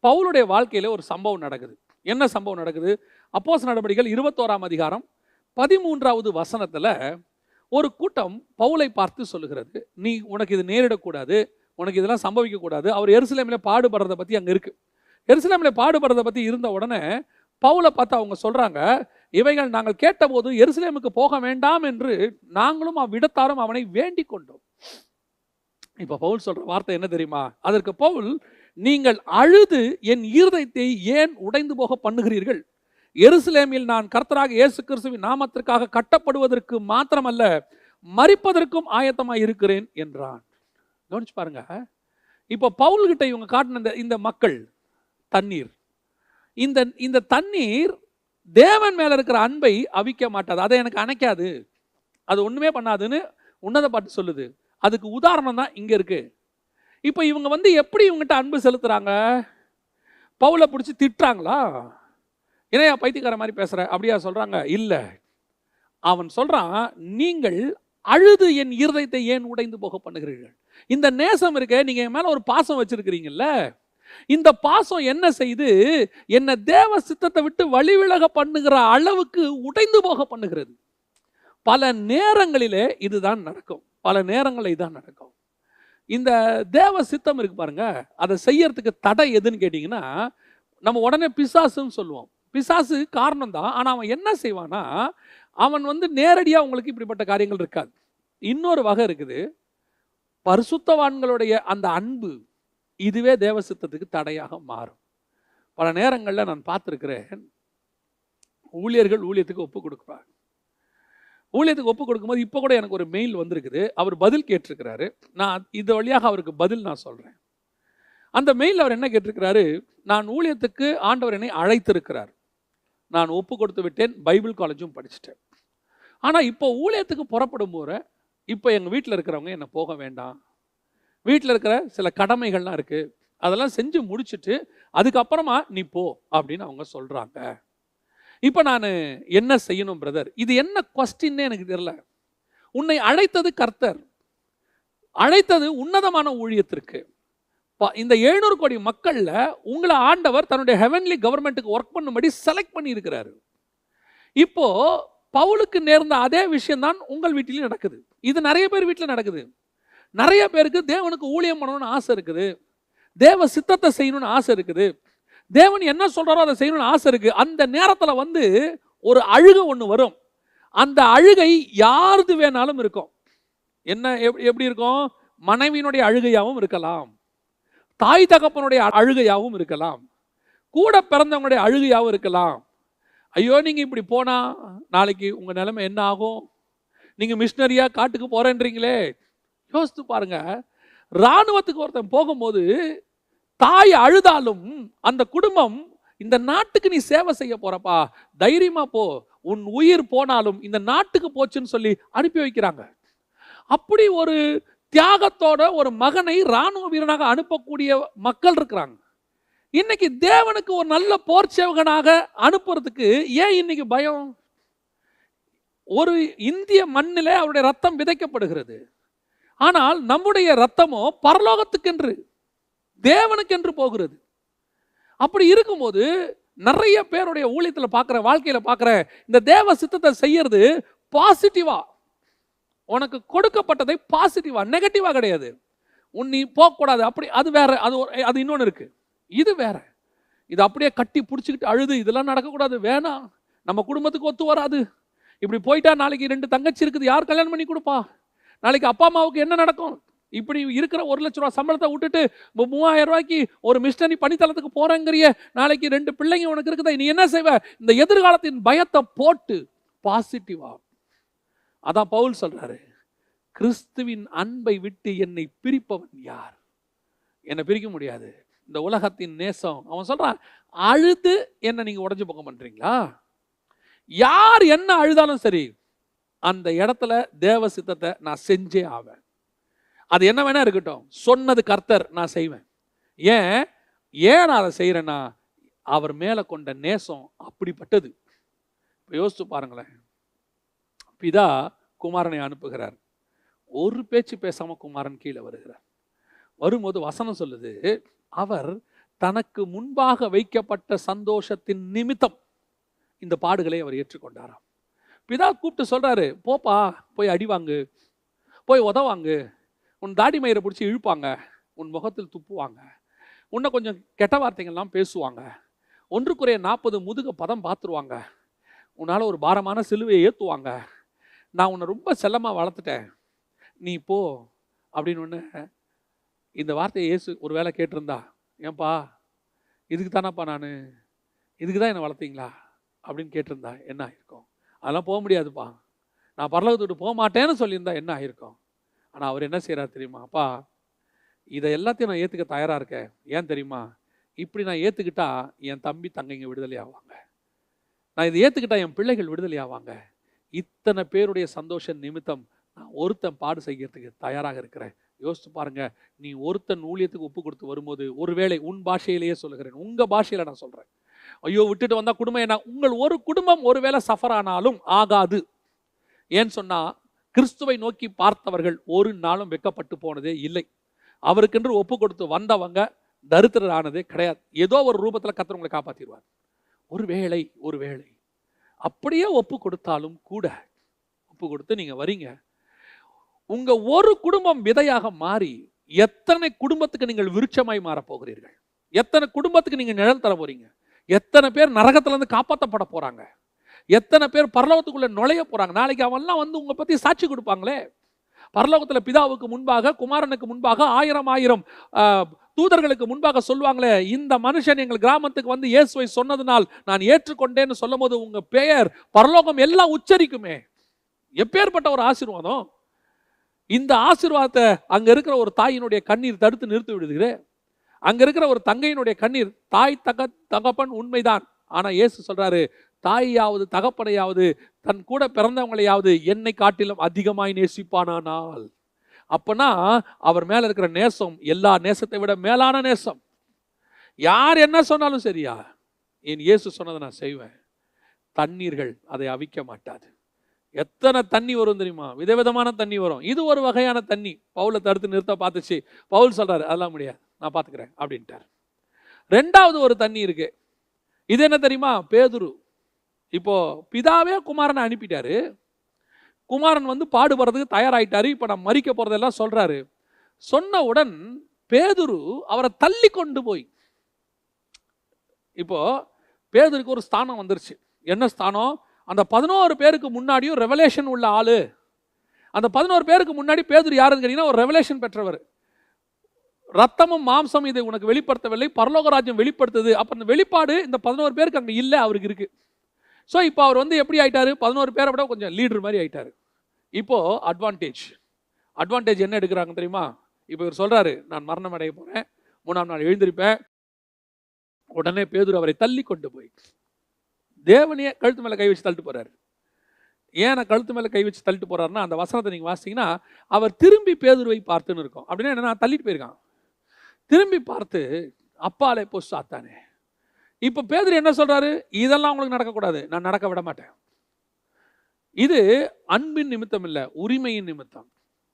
பவுலுடைய வாழ்க்கையில ஒரு சம்பவம் நடக்குது. என்ன சம்பவம் நடக்குது? அப்போஸ்தலர் நடபடிகள் 21ஆம் அதிகாரம் 13வது வசனத்துல ஒரு கூட்டம் பவுலை பார்த்து சொல்லுகிறது, நீ உனக்கு இது நேரிடக்கூடாது, உனக்கு இதெல்லாம் சம்பவிக்க கூடாது. அவர் எருசலேமிலே பாடுபடுறத பத்தி அங்க இருக்கு. எருசலேமிலே பாடுபடுறத பத்தி இருந்த உடனே பவுலை பார்த்து அவங்க சொல்றாங்க, இவைகள் நாங்கள் கேட்டபோது எருசலேமுக்கு போக வேண்டாம் என்று நாங்களும் அவ்விடத்தாரும் அவனை வேண்டிக் கொண்டோம். இப்ப பவுல் சொல்ற வார்த்தை என்ன தெரியுமா? அதற்கு பவுல், நீங்கள் அழுது என் இருதயத்தை ஏன் உடைந்து போக பண்ணுகிறீர்கள்? எருசலேமில் நான் கர்த்தராக இயேசு கிறிஸ்துவின் நாமத்திற்காக கட்டப்படுவதற்கு மாத்திரமல்ல, மரிப்பதற்கும் ஆயத்தமாய் இருக்கிறேன் என்றான். கவனிச்சு பாருங்க. இப்ப பவுல் கிட்ட இவங்க காட்டின இந்த மக்கள் தண்ணீர், இந்த தண்ணீர் தேவன் மேல இருக்கிற அன்பை அவிக்க மாட்டாது, அதை எனக்கு அணைக்காது, அது ஒண்ணுமே பண்ணாதுன்னு உன்னத பாட்டு சொல்லுது. அதுக்கு உதாரணம் தான் இங்க இருக்கு. இப்ப இவங்க எப்படி இவங்ககிட்ட அன்பு செலுத்துறாங்க? பவுலை பிடிச்சி திட்டுறாங்களா? ஏன்னா பைத்தியக்கார மாதிரி பேசுற அப்படியா சொல்றாங்க? இல்ல, அவன் சொல்றான், நீங்கள் அழுது என் இருதயத்தை ஏன் உடைந்து போக பண்ணுகிறீர்கள்? இந்த நேசம் இருக்க, நீங்க என் மேல ஒரு பாசம் வச்சிருக்கிறீங்கல்ல, இந்த பாசம் என்ன செய்து என்ன தேவ சித்தத்தை விட்டு வழிவிலக பண்ணுகிற அளவுக்கு உடைந்து போக பண்ணுகிறது. பல நேரங்களிலே இதுதான் நடக்கும். பல நேரங்களில் இதுதான் நடக்கும். இந்த தேவ சித்தம் இருக்கு பாருங்க, அதை செய்யறதுக்கு தடை எதுன்னு கேட்டீங்கன்னா, நம்ம உடனே பிசாசுன்னு சொல்லுவோம். பிசாசு காரணம் தான். ஆனா அவன் என்ன செய்வானா, அவன் நேரடியா உங்களுக்கு இப்படிப்பட்ட காரியங்கள் இருக்காது. இன்னொரு வகை இருக்குது, பரிசுத்தவான்களுடைய அந்த அன்பு, இதுவே தேவ சித்தத்துக்கு தடையாக மாறும். பல நேரங்களில் நான் பார்த்துருக்கிறேன், ஊழியர்கள் ஊழியத்துக்கு ஒப்பு கொடுக்குறாங்க. ஊழியத்துக்கு ஒப்பு கொடுக்கும்போது இப்போ கூட எனக்கு ஒரு மெயில் வந்திருக்குது, அவர் பதில் கேட்டிருக்கிறாரு. நான் இது வழியாக அவருக்கு பதில் நான் சொல்கிறேன். அந்த மெயில் அவர் என்ன கேட்டிருக்கிறாரு, நான் ஊழியத்துக்கு ஆண்டவர் என்னை அழைத்திருக்கிறார், நான் ஒப்பு கொடுத்து விட்டேன், பைபிள் காலேஜும் படிச்சுட்டேன். ஆனால் இப்போ ஊழியத்துக்கு புறப்படும் போது இப்போ எங்கள் வீட்டில் இருக்கிறவங்க என்னை போக வேண்டாம், வீட்டில் இருக்கிற சில கடமைகள்லாம் இருக்குது, அதெல்லாம் செஞ்சு முடிச்சுட்டு அதுக்கப்புறமா நீ போ அப்படின்னு அவங்க சொல்கிறாங்க. இப்போ நான் என்ன செய்யணும் பிரதர்? இது என்ன கொஸ்டின்னே எனக்கு தெரியல. உன்னை அழைத்தது கர்த்தர், அழைத்தது உன்னதமான ஊழியத்திற்கு. இந்த 700 கோடி மக்கள்ல உங்களை ஆண்டவர் தன்னுடைய ஹெவன்லி கவர்மெண்ட்டுக்கு ஒர்க் பண்ணும்படி செலக்ட் பண்ணி இருக்கிறாரு. இப்போ பவுலுக்கு நேர்ந்த அதே விஷயம் தான் உங்கள் வீட்டிலையும் நடக்குது. இது நிறைய பேர் வீட்டில் நடக்குது. நிறைய பேருக்கு தேவனுக்கு ஊழியம் பண்ணணும்னு ஆசை இருக்குது, தேவ சித்தத்தை செய்யணும்னு ஆசை இருக்குது, தேவன் என்ன சொல்றாரோ அதை செய்யணும்னு ஆசை இருக்கு. அந்த நேரத்தில் ஒரு அழுகை ஒன்று வரும். அந்த அழுகை யாருது வேணாலும் இருக்கும். என்ன எப்படி இருக்கும்? மனைவியினுடைய அழுகையாகவும் இருக்கலாம், தாய் தகப்பனுடைய அழுகையாகவும் இருக்கலாம், கூட பிறந்தவங்களுடைய அழுகையாகவும் இருக்கலாம். ஐயோ நீங்க இப்படி போனா நாளைக்கு உங்க நிலைமை என்ன ஆகும்? நீங்க மிஷினரியா காட்டுக்கு போறேன்றீங்களே. யோசித்து பாருங்க, இராணுவத்துக்கு ஒருத்தன் போகும்போது தாய் அழுதாலும் அந்த குடும்பம், இந்த நாட்டுக்கு நீ சேவை செய்ய போறப்பா, தைரியமா போ, உன் உயிர் போனாலும் இந்த நாட்டுக்கு போச்சுன்னு சொல்லி அனுப்பி வைக்கிறாங்க. அப்படி ஒரு தியாகத்தோட ஒரு மகனை இராணுவ வீரனாக அனுப்பக்கூடிய மக்கள் இருக்கிறாங்க. இன்னைக்கு தேவனுக்கு ஒரு நல்ல போர் சேவகனாக அனுப்புறதுக்கு ஏன் இன்னைக்கு பயம்? ஒரு இந்திய மண்ணிலே அவருடைய ரத்தம் விதைக்கப்படுகிறது. ஆனால் நம்முடைய ரத்தமோ பரலோகத்துக்கென்று, தேவனுக்கென்று போகிறது. அப்படி இருக்கும்போது நிறைய பேருடைய ஊழியத்தில் பார்க்குற, வாழ்க்கையில் பார்க்குற, இந்த தேவ சித்தத்தை செய்யறது பாசிட்டிவா, உனக்கு கொடுக்கப்பட்டதை பாசிட்டிவா, நெகட்டிவா கிடையாது. நீ போகக்கூடாது அப்படி, அது வேற, அது இன்னொன்று இருக்கு. இது வேற. இது அப்படியே கட்டி பிடிச்சிக்கிட்டு அழுது இதெல்லாம் நடக்கக்கூடாது, வேணாம், நம்ம குடும்பத்துக்கு ஒத்து வராது, இப்படி போயிட்டா நாளைக்கு 2 தங்கச்சி இருக்குது, யார் கல்யாணம் பண்ணி கொடுப்பா, நாளைக்கு அப்பா அம்மாவுக்கு என்ன நடக்கும், இப்படி இருக்கிற 1 லட்ச ரூபா சம்பளத்தை விட்டுட்டு 3000 ரூபாய்க்கு ஒரு மிஷனரி பணித்தளத்துக்கு போறேங்கிறிய, நாளைக்கு 2 பிள்ளைங்க உனக்கு இருக்குதா, நீ என்ன செய்வ? இந்த எதிர்காலத்தின் பயத்தை போட்டு பாசிட்டிவா. அதான் பவுல் சொல்றாரு, கிறிஸ்துவின் அன்பை விட்டு என்னை பிரிப்பவன் யார்? என்னை பிரிக்க முடியாது. இந்த உலகத்தின் நேசம். அவன் சொல்றான், அழுது என்ன நீங்க உடைஞ்சு போக பண்றீங்களா? யார் என்ன அழுதாலும் சரி, அந்த இடத்துல தேவ சித்தத்தை நான் செஞ்சே ஆவேன். அது என்ன வேணா இருக்கட்டும், சொன்னது கர்த்தர், நான் செய்வேன். ஏன் நான் அதை செய்யறேன்னா, அவர் மேல கொண்ட நேசம் அப்படிப்பட்டது. யோசிச்சு பாருங்களேன், பிதா குமாரனை அனுப்புகிறார், ஒரு பேச்சு பேசாம குமாரன் கீழே வருகிறார். வரும்போது வசனம் சொல்லுது, அவர் தனக்கு முன்பாக வைக்கப்பட்ட சந்தோஷத்தின் நிமித்தம் இந்த பாடுகளை அவர் ஏற்றுக்கொண்டாராம். பிதா கூப்பிட்டு சொல்றாரு, போப்பா, போய் அடி வாங்கு, போய் உதவாங்கு, உன் தாடி மயிரை பிடிச்சி இழுப்பாங்க, உன் முகத்தில் துப்புவாங்க, உன்னை கொஞ்சம் கெட்ட வார்த்தைகள்லாம் பேசுவாங்க, 1 முதுக பதம் பார்த்துருவாங்க, உன்னால் ஒரு பாரமான சிலுவையை ஏற்றுவாங்க, நான் உன்னை ரொம்ப செல்லமாக வளர்த்துட்டேன், நீ போ அப்படின்னு ஒன்று. இந்த வார்த்தையை இயேசு ஒரு வேளை கேட்டிருந்தா, ஏன்பா இதுக்கு தானப்பா இதுக்கு தான் என்னை வளர்த்தீங்களா அப்படின்னு கேட்டிருந்தா என்ன ஆகிருக்கும்? அதெல்லாம் போக முடியாதுப்பா, நான் பரலோகத்தை விட்டு போக மாட்டேன்னு சொல்லியிருந்தா என்ன ஆகிருக்கும்? ஆனால் அவர் என்ன செய்கிறார் தெரியுமா? அப்பா, இதை எல்லாத்தையும் நான் ஏற்றுக்க தயாராக இருக்கேன். ஏன் தெரியுமா? இப்படி நான் ஏற்றுக்கிட்டா என் தம்பி தங்கைங்க விடுதலை ஆவாங்க, நான் இதை ஏற்றுக்கிட்டா என் பிள்ளைகள் விடுதலை ஆவாங்க. இத்தனை பேருடைய சந்தோஷ நிமித்தம் நான் ஒருத்தன் பாடு செய்கிறதுக்கு தயாராக இருக்கிறேன். யோசிச்சு பாருங்க, நீ ஒருத்தன் ஊழியத்துக்கு ஒப்பு கொடுத்து வரும்போது, ஒருவேளை உன் பாஷையிலேயே சொல்லுகிறேன், உங்க பாஷையில நான் சொல்றேன், ஐயோ விட்டுட்டு வந்தா குடும்பம் என்ன, உங்கள் ஒரு குடும்பம் ஒருவேளை சஃபர் ஆனாலும் ஆகாது. ஏன்னு சொன்னா, கிறிஸ்துவை நோக்கி பார்த்தவர்கள் ஒரு நாளும் வெட்கப்பட்டு போனதே இல்லை. அவருக்கென்று ஒப்பு கொடுத்து வந்தவங்க தரித்திரர் ஆனதே கிடையாது. ஏதோ ஒரு ரூபத்தில் கர்த்தர் உங்களை காப்பாற்றிடுவார். ஒருவேளை அப்படியே ஒப்பு கொடுத்தாலும் கூட, ஒப்பு கொடுத்து நீங்க வரீங்க, உங்க ஒரு குடும்பம் விதையாக மாறி எத்தனை குடும்பத்துக்கு நீங்கள் விருட்சமாய் மாற போகிறீர்கள், எத்தனை குடும்பத்துக்கு நீங்க நிழல் தர போறீங்க, எத்தனை பேர் நரகத்துல இருந்து காப்பாற்றப்பட போறாங்க, எத்தனை பேர் பரலோகத்துக்குள்ள நுழைய போறாங்க. நாளைக்கு அவன்லாம் வந்து உங்களை பத்தி சாட்சி கொடுப்பாங்களே. பரலோகத்துல பிதாவுக்கு முன்பாக, குமாரனுக்கு முன்பாக, 1000 தூதர்களுக்கு முன்பாக சொல்லுவாங்களே, இந்த மனுஷன் எங்கள் கிராமத்துக்கு வந்து இயேசுவை சொன்னதுனால் நான் ஏற்றுக்கொண்டேன்னு சொல்லும் போது உங்க பெயர் பரலோகம் எல்லாம் உச்சரிக்குமே. எப்பேற்பட்ட ஒரு ஆசீர்வாதம்! இந்த ஆசீர்வாதத்தை அங்க இருக்கிற ஒரு தாயினுடைய கண்ணீர் தடுத்து நிறுத்தி விடுகிறேன். அங்க இருக்கிற ஒரு தங்கையினுடைய கண்ணீர், தாய் தகப்பன் உண்மைதான், ஆனா இயேசு சொல்றாரு, தாயாவது தகப்பனையாவது தன் கூட பிறந்தவங்களையாவது என்னை காட்டிலும் அதிகமாய் நேசிப்பானால், அப்பனா அவர் மேல இருக்கிற நேசம் எல்லா நேசத்தை விட மேலான நேசம். யார் என்ன சொன்னாலும் சரியா, என் இயேசு சொன்னதை நான் செய்வேன், தண்ணீர்கள் அதை அவிக்க மாட்டாது. எத்தனை தண்ணி வரும் தெரியுமா? விதவிதமான தண்ணி வரும். இது ஒரு வகையான தண்ணி பவுலை தடுத்து நிறுத்த பார்த்துச்சு. பவுல் சொல்றாரு, அதெல்லாம் முடியாது, நான் பார்த்துக்கிறேன் அப்படின்ட்டார். 2வது ஒரு தண்ணி இருக்கு. இது என்ன தெரியுமா? பேதுரு. இப்போ பிதாவே குமாரனை அனுப்பிட்டாரு, குமாரன் வந்து பாடுபடுறதுக்கு தயாராயிட்டாரு, இப்போ நான் மறிக்க போறதெல்லாம் சொல்றாரு. சொன்னவுடன் பேதுரு அவரை தள்ளி கொண்டு போய், இப்போ பேதுருக்கு ஒரு ஸ்தானம் வந்துருச்சு. என்ன ஸ்தானம்? அந்த 11 பேருக்கு முன்னாடியும் ரெவலேஷன் உள்ள ஆளு. அந்த 11 பேருக்கு முன்னாடி பேதுரு யாருன்னு கேட்டீங்கன்னா, ஒரு ரெவலேஷன் பெற்றவர். ரத்தமும் மாம்சம் இதை உனக்கு வெளிப்படுத்தவில்லை, பரலோக ராஜ்யம் வெளிப்படுத்துது. அப்ப அந்த வெளிப்பாடு இந்த 11 பேருக்கு அங்க இல்லை, அவருக்கு இருக்கு. ஸோ இப்போ அவர் வந்து எப்படி ஆயிட்டாரு? 11 பேரை விட கொஞ்சம் லீடர் மாதிரி ஆயிட்டாரு. இப்போ அட்வான்டேஜ் என்ன எடுக்கிறாங்க தெரியுமா? இப்போ இவர் சொல்றாரு, நான் மரணம் அடைய போறேன், 3ஆம் நாள் எழுந்திருப்பேன். உடனே பேதுரு அவரை தள்ளி கொண்டு போய் தேவனையே கழுத்து மேல கை வச்சு தள்ளிட்டு போறாரு. ஏன் கழுத்து மேல கை வச்சு தள்ளிட்டு போறாருன்னா, அந்த வசனத்தை நீங்க வாசிங்கன்னா, அவர் திரும்பி பேதுருவை பார்த்துன்னு இருக்கும். அப்படின்னா என்ன? தள்ளிட்டு போயிருக்கான். திரும்பி பார்த்து, அப்பாலே போ சாத்தானே. இப்ப பேதுரு என்ன சொல்றாரு? இதெல்லாம் உங்களுக்கு நடக்கக்கூடாது, நான் நடக்க விட மாட்டேன். இது அன்பின் நிமித்தம் இல்ல, உரிமையின் நிமித்தம்.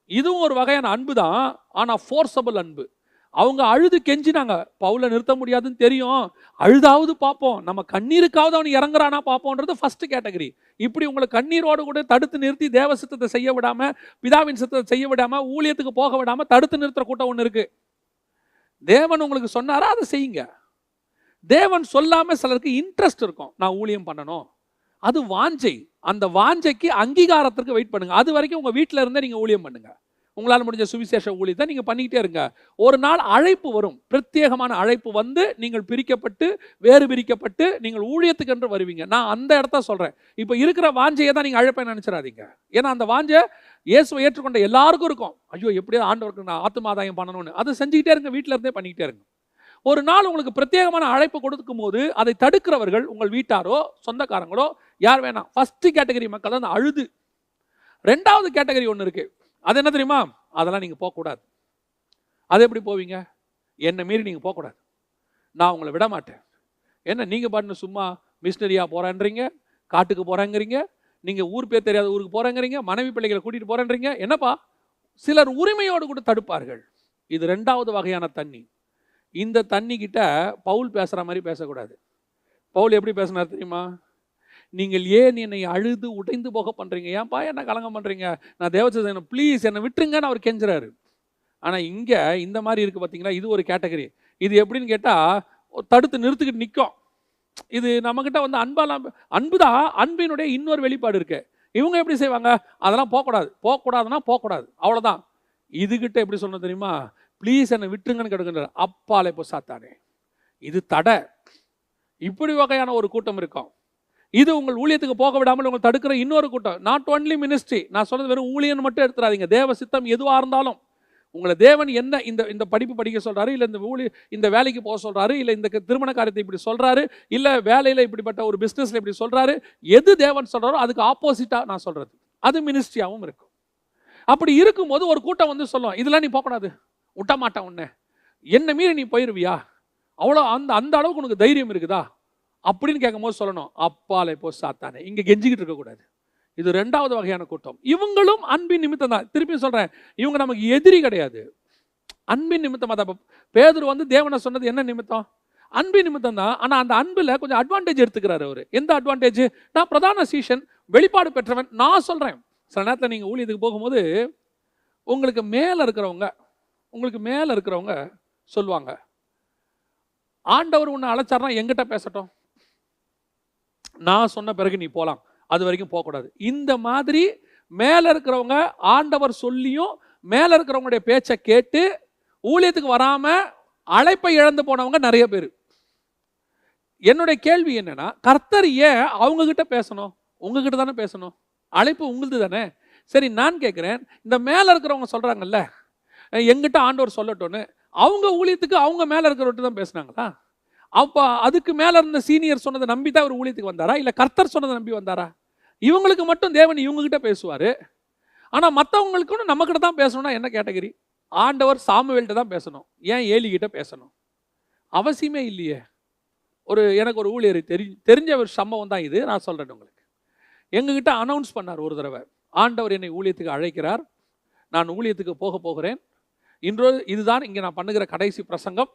இதுவும் ஒரு வகையான அன்பு தான், ஆனா ஃபோர்ஸபிள் அன்பு. அவங்க அழுது கெஞ்சினாங்க, பவுலை நிறுத்த முடியாதுன்னு தெரியும், அழுதாவது பார்ப்போம், நம்ம கண்ணீருக்காவது அவன் இறங்குறானா பார்ப்போன்றது ஃபர்ஸ்ட் கேட்டகரி. இப்படி உங்களை கண்ணீரோடு கூட தடுத்து நிறுத்தி தேவ சித்தத்தை செய்ய விடாம, பிதாவின் சித்தத்தை செய்ய விடாம, ஊழியத்துக்கு போக விடாம தடுத்து நிறுத்துற கூட்டம் ஒன்று இருக்கு. தேவன் உங்களுக்கு சொன்னாரா அதை செய்யுங்க. தேவன் சொல்லாம சிலருக்கு இன்ட்ரெஸ்ட் இருக்கும், நான் ஊழியம் பண்ணணும், அது வாஞ்சை. அந்த வாஞ்சைக்கு அங்கீகாரத்திற்கு வெயிட் பண்ணுங்க. அது வரைக்கும் உங்க வீட்டில இருந்தே நீங்க ஊழியம் பண்ணுங்க. உங்களால் முடிஞ்ச சுவிசேஷ ஊழியத்தை நீங்க பண்ணிக்கிட்டே இருங்க. ஒரு நாள் அழைப்பு வரும், பிரத்யேகமான அழைப்பு வந்து நீங்கள் பிரிக்கப்பட்டு, வேறு பிரிக்கப்பட்டு நீங்கள் ஊழியத்துக்கு என்று வருவீங்க. நான் அந்த இடத்த சொல்றேன். இப்போ இருக்கிற வாஞ்சையை தான் நீங்க அழைப்பை நினைச்சிடாதீங்க. ஏன்னா அந்த வாஞ்சை இயேசுவை ஏற்றுக்கொண்ட எல்லாருக்கும் இருக்கும். ஐயோ எப்படியாவது ஆண்டவருக்கு நான் ஆத்துமாதாயம் பண்ணணும்னு, அதை செஞ்சுக்கிட்டே இருங்க, வீட்டில இருந்தே பண்ணிக்கிட்டே இருங்க. ஒரு நாள் உங்களுக்கு பிரத்யேகமான அழைப்பு கொடுக்கும் போது அதை தடுக்கிறவர்கள் உங்கள் வீட்டாரோ சொந்தக்காரங்களோ யார் வேணாம். ஃபர்ஸ்ட் கேட்டகரி மக்கள் தான் அழுது. 2வது கேட்டகரி ஒன்று இருக்கு, அது என்ன தெரியுமா? அதெல்லாம் நீங்கள் போகக்கூடாது. அது எப்படி போவீங்க? என்னை மீறி நீங்கள் போகக்கூடாது, நான் உங்களை விட மாட்டேன். என்ன நீங்கள் பாட்டு சும்மா மிஷினரியாக போகிறேன்றீங்க, காட்டுக்கு போகிறேங்கிறீங்க, நீங்கள் ஊர் பேர் தெரியாத ஊருக்கு போகிறேங்கிறீங்க, மனைவி பிள்ளைகளை கூட்டிகிட்டு போகிறேன்றீங்க, என்னப்பா? சிலர் உரிமையோடு கூட தடுப்பார்கள். இது 2வது வகையான தண்ணி. இந்த தண்ணி கிட்ட பவுல் பேசுகிற மாதிரி பேசக்கூடாது. பவுல் எப்படி பேசினார் தெரியுமா? நீங்கள் ஏன் என்னை அழுது உடைந்து போக பண்ணுறீங்க? ஏன்ப்பா என்ன கலங்கம் பண்ணுறீங்க? நான் தேவசேனை ப்ளீஸ் என்னை விட்டுருங்கன்னு அவர் கெஞ்சுறாரு. ஆனால் இங்கே இந்த மாதிரி இருக்குது பார்த்தீங்களா, இது ஒரு கேட்டகரி. இது எப்படின்னு கேட்டால் தடுத்து நிறுத்திக்கிட்டு நிற்கும். இது நம்மக்கிட்ட வந்து அன்பு தான் அன்பினுடைய இன்னொரு வெளிப்பாடு இருக்குது. இவங்க எப்படி செய்வாங்க? அதெல்லாம் போகக்கூடாதுன்னா போகக்கூடாது, அவ்வளோதான். இதுகிட்ட எப்படி சொல்லணும் தெரியுமா? ப்ளீஸ் என்னை விட்டுருங்கன்னு கேட்குறாரு. அப்பாலே இப்போ சாத்தானே, இது தடை. இப்படி வகையான ஒரு கூட்டம் இருக்கும். இது உங்கள் ஊழியத்துக்கு போக விடாமல் உங்கள் தடுக்கிற இன்னொரு கூட்டம். நாட் ஒன்லி மினிஸ்ட்ரி, நான் சொல்றது வெறும் ஊழியன் மட்டும் எடுத்துறாதீங்க. தேவ சித்தம் எதுவாக இருந்தாலும், உங்களை தேவன் என்ன இந்த படிப்பு படிக்க சொல்றாரு, இல்லை இந்த வேலைக்கு போக சொல்றாரு, இல்லை இந்த திருமண காரியத்தை இப்படி சொல்றாரு, இல்லை வேலையில் இப்படிப்பட்ட ஒரு பிஸ்னஸ்ல இப்படி சொல்றாரு, எது தேவன் சொல்றாரோ அதுக்கு ஆப்போசிட்டா நான் சொல்றது, அது மினிஸ்ட்ரியாகவும் இருக்கும். அப்படி இருக்கும்போது ஒரு கூட்டம் வந்து சொல்லும், இதெல்லாம் நீ போகக்கூடாது, விட்ட மாட்டேன் உன்னை, என்ன மீறி நீ போயிருவியா, அவ்வளோ அந்த அளவுக்கு உனக்கு தைரியம் இருக்குதா அப்படின்னு கேட்கும்போது சொல்லணும், அப்பாலே போ சாத்தானே. இங்கே கெஞ்சிக்கிட்டு இருக்கக்கூடாது. இது 2வது வகையான கூட்டம். இவங்களும் அன்பின் நிமித்தம் தான். திருப்பி சொல்கிறேன், இவங்க நமக்கு எதிரி கிடையாது, அன்பின் நிமித்தமாக தான். பேதுரு வந்து தேவனை சொன்னது என்ன நிமித்தம்? அன்பின் நிமித்தம் தான். ஆனால் அந்த அன்பில் கொஞ்சம் அட்வான்டேஜ் எடுத்துக்கிறாரு அவர். எந்த அட்வான்டேஜ்? நான் பிரதான சீஷன், வெளிப்பாடு பெற்றவன். நான் சொல்கிறேன், சில நேரத்தில் நீங்கள் ஊழியத்துக்கு போகும்போது உங்களுக்கு மேலே இருக்கிறவங்க சொல்லுவாங்க, ஆண்டவர் உன்னை அழைச்சார்னா எங்கிட்ட பேசட்டும், நான் சொன்ன பிறகு நீ போகலாம், அது வரைக்கும் போகக்கூடாது. இந்த மாதிரி மேலே இருக்கிறவங்க ஆண்டவர் சொல்லியும் மேலே இருக்கிறவங்களுடைய பேச்சை கேட்டு ஊழியத்துக்கு வராமல் அழைப்பை இழந்து போனவங்க நிறைய பேர். என்னுடைய கேள்வி என்னன்னா, கர்த்தர் ஏன் அவங்ககிட்ட பேசணும்? உங்ககிட்ட தானே பேசணும், அழைப்பு உங்களுது தானே. சரி, நான் கேட்குறேன், இந்த மேலே இருக்கிறவங்க சொல்கிறாங்கல்ல எங்கிட்ட ஆண்டவர் சொல்லட்டும்னு, அவங்க ஊழியத்துக்கு அவங்க மேலே இருக்கிறவர்கிட்ட தான் பேசுனாங்களா? அப்போ அதுக்கு மேலே இருந்த சீனியர் சொன்னதை நம்பி தான் அவர் ஊழியத்துக்கு வந்தாரா, இல்லை கர்த்தர் சொன்னதை நம்பி வந்தாரா? இவங்களுக்கு மட்டும் தேவன் இவங்ககிட்ட பேசுவார், ஆனால் மற்றவங்களுக்கும் நம்மக்கிட்ட தான் பேசணும்னா என்ன கேட்டகரி? ஆண்டவர் சாமுவேல்கிட்ட தான் பேசணும், ஏன் ஏலிகிட்ட பேசணும்? அவசியமே இல்லையே. எனக்கு ஒரு ஊழியர் தெரிஞ்ச ஒரு சம்பவம் தான் இது, நான் சொல்கிறேன் உங்களுக்கு. எங்ககிட்ட அனௌன்ஸ் பண்ணார் ஒரு தடவை, ஆண்டவர் என்னை ஊழியத்துக்கு அழைக்கிறார், நான் ஊழியத்துக்கு போகிறேன், இதுதான் இங்கே நான் பண்ணுகிற கடைசி பிரசங்கம்,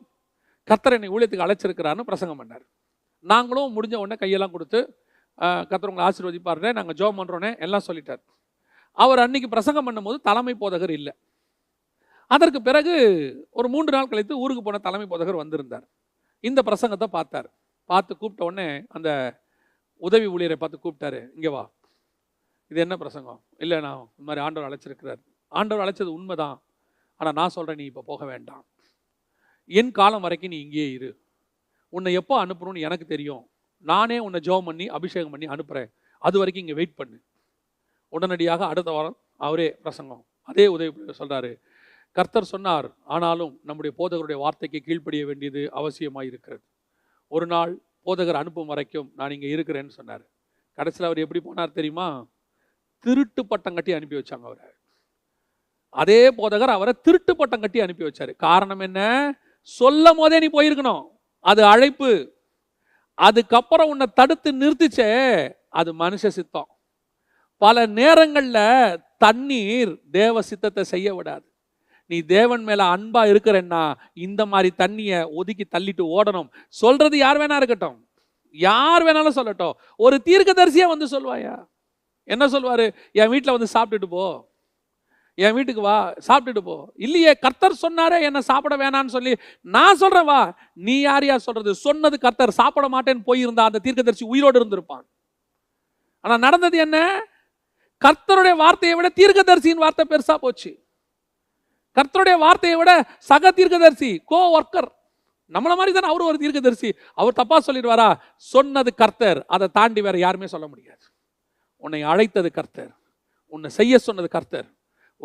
கர்த்தர் என்னை ஊழியத்துக்கு அழைச்சிருக்கிறான்னு பிரசங்கம் பண்ணார். நாங்களும் முடிஞ்ச உடனே கையெல்லாம் கொடுத்து கர்த்தர் உங்களை ஆசீர்வதிப்பாருனே, நாங்கள் ஜெபம் பண்ணுறோன்னே எல்லாம் சொல்லிட்டார். அவர் அன்னைக்கு பிரசங்கம் பண்ணும்போது தலைமை போதகர் இல்லை. அதற்கு பிறகு ஒரு 3 நாள் கழித்து ஊருக்கு போன தலைமை போதகர் வந்திருந்தார். இந்த பிரசங்கத்தை பார்த்து கூப்பிட்ட உடனே அந்த உதவி ஊழியரை பார்த்து கூப்பிட்டாரு, இங்கே வா, இது என்ன பிரசங்கம்? இல்லை, நான் இந்த மாதிரி ஆண்டவர் அழைச்சிருக்கிறார். ஆண்டவர் அழைச்சது உண்மைதான், ஆனால் நான் சொல்கிறேன், நீ இப்போ போக வேண்டாம், என் காலம் வரைக்கும் நீ இங்கேயே இரு, உன்னை எப்போ அனுப்பணும்னு எனக்கு தெரியும், நானே உன்னை ஜெபம் பண்ணி அபிஷேகம் பண்ணி அனுப்புகிறேன், அது வரைக்கும் இங்கே வெயிட் பண்ணு. உடனடியாக அடுத்த வாரம் அவரே பிரசங்கம், அதே உதவி சொல்கிறாரு, கர்த்தர் சொன்னார், ஆனாலும் நம்முடைய போதகருடைய வார்த்தைக்கு கீழ்ப்படிய வேண்டியது அவசியமாக இருக்கிறது. ஒரு நாள் போதகர் அனுப்பும் வரைக்கும் நான் இங்கே இருக்கிறேன்னு சொன்னார். கடைசியில் அவர் எப்படி போனார் தெரியுமா? திருட்டு பட்டம் கட்டி அனுப்பி வச்சாங்க அவரை. அதே போதகர் அவரை திருட்டு பட்டம் கட்டி அனுப்பி வச்சாரு. காரணம் என்ன? சொல்லும் போதே நீ போயிருக்கணும், அது அழைப்பு. அதுக்கப்புறம் உன்னை தடுத்து நிறுத்திச்சே, அது மனுஷ சித்தம். பல நேரங்களில் தண்ணீர் தேவ சித்தத்தை செய்ய விடாது. நீ தேவன் மேல அன்பா இருக்கிறன்னா இந்த மாதிரி தண்ணியை ஒதுக்கி தள்ளிட்டு ஓடணும். சொல்றது யார் வேணா இருக்கட்டும், யார் வேணாலும் சொல்லட்டும். ஒரு தீர்க்கதரிசியா வந்து சொல்வாயா? என்ன சொல்வாரு? என் வீட்டில் வந்து சாப்பிட்டுட்டு போ, என் வீட்டுக்கு வா, சாப்பிட்டுட்டு போ. இல்லையே, கர்த்தர் சொன்னாரே என்ன சாப்பிட வேணான்னு சொல்லி நான் சொல்றேன் வா. நீ யாரையா சொல்றது? சொன்னது கர்த்தர். சாப்பிட மாட்டேன்னு போயிருந்தா அந்த தீர்க்கதரிசி உயிரோடு இருந்திருப்பான். ஆனா நடந்தது என்ன? கர்த்தருடைய வார்த்தையை விட தீர்க்கதரிசியின் வார்த்தை பெருசா போச்சு. கர்த்தருடைய வார்த்தையை விட சக தீர்க்கதரிசி, கோ ஒர்க்கர், நம்மள மாதிரி தானே அவரு ஒரு தீர்க்கதரிசி. அவர் தப்பா சொல்லிடுவாரா? சொன்னது கர்த்தர், அதை தாண்டி வேற யாருமே சொல்ல முடியாது. உன்னை அழைத்தது கர்த்தர், உன்னை செய்ய சொன்னது கர்த்தர்,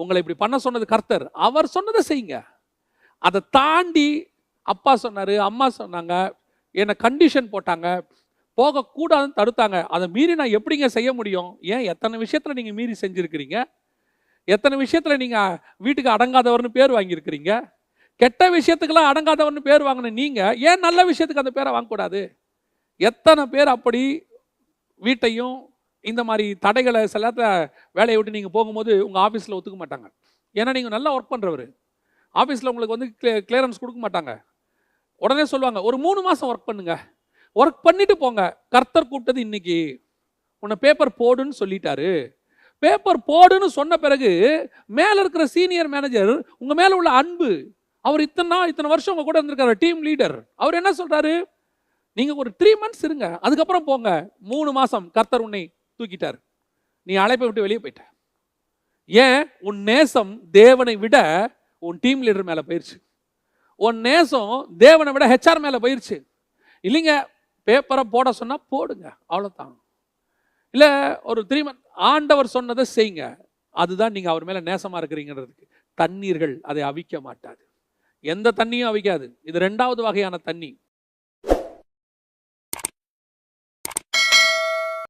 உங்களை இப்படி பண்ண சொன்னது கர்த்தர். அவர் சொன்னதை செய்யுங்க. அதை தாண்டி அப்பா சொன்னாரு, அம்மா சொன்னாங்க, என்னை கண்டிஷன் போட்டாங்க, போகக்கூடாதுன்னு தடுத்தாங்க, அதை மீறி நான் எப்படிங்க செய்ய முடியும்? ஏன் எத்தனை விஷயத்தில் நீங்கள் மீறி செஞ்சுருக்கிறீங்க? எத்தனை விஷயத்தில் நீங்கள் வீட்டுக்கு அடங்காதவர்னு பேர் வாங்கியிருக்கிறீங்க? கெட்ட விஷயத்துக்கெல்லாம் அடங்காதவர்னு பேர் வாங்கின நீங்கள் ஏன் நல்ல விஷயத்துக்கு அந்த பேரை வாங்கக்கூடாது? எத்தனை பேர் அப்படி வீட்டையும் இந்த மாதிரி தடைகளை சில நேரத்தில் வேலையை விட்டு நீங்கள் போகும்போது உங்கள் ஆஃபீஸில் ஒத்துக்க மாட்டாங்க. ஏன்னா நீங்கள் நல்லா ஒர்க் பண்ணுறவர். ஆஃபீஸில் உங்களுக்கு வந்து கிளியரன்ஸ் கொடுக்க மாட்டாங்க. உடனே சொல்லுவாங்க, ஒரு 3 மாசம் ஒர்க் பண்ணுங்க, ஒர்க் பண்ணிட்டு போங்க, கர்த்தர் கூப்பிட்டது இன்னைக்கு, உன்னை பேப்பர் போடுன்னு சொல்லிட்டாரு. பேப்பர் போடுன்னு சொன்ன பிறகு மேல இருக்கிற சீனியர் மேனேஜர் உங்க மேல உள்ள அன்பு, அவர் இத்தனை வருஷம் உங்க கூட இருந்திருக்காரு, டீம் லீடர், அவர் என்ன சொல்றாரு, நீங்க ஒரு 3 months இருங்க, அதுக்கப்புறம் போங்க. 3 மாசம் கர்த்தர் உன்னை தூக்கிட்டார், நீ அழைப்பை விட்டு வெளியே போயிட்ட. ஏன்? உன் நேசம் தேவனை விட உன் டீம் லீடர் மேல போயிருச்சு, உன் நேசம் தேவனை விட ஹெச்ஆர் மேல போயிருச்சு. இல்லைங்க, பேப்பரை போட சொன்னா போடுங்க, அவ்வளவுதான். இல்ல ஒரு 3 months ஆண்டவர் சொன்னதை செய்யுங்க, அதுதான் நீங்க அவர் மேல நேசமா இருக்கிறீங்கிறதுக்கு. தண்ணீர்கள் அதை அவிக்க மாட்டாது, எந்த தண்ணியும் அவிக்காது. இது 2வது வகையான தண்ணி.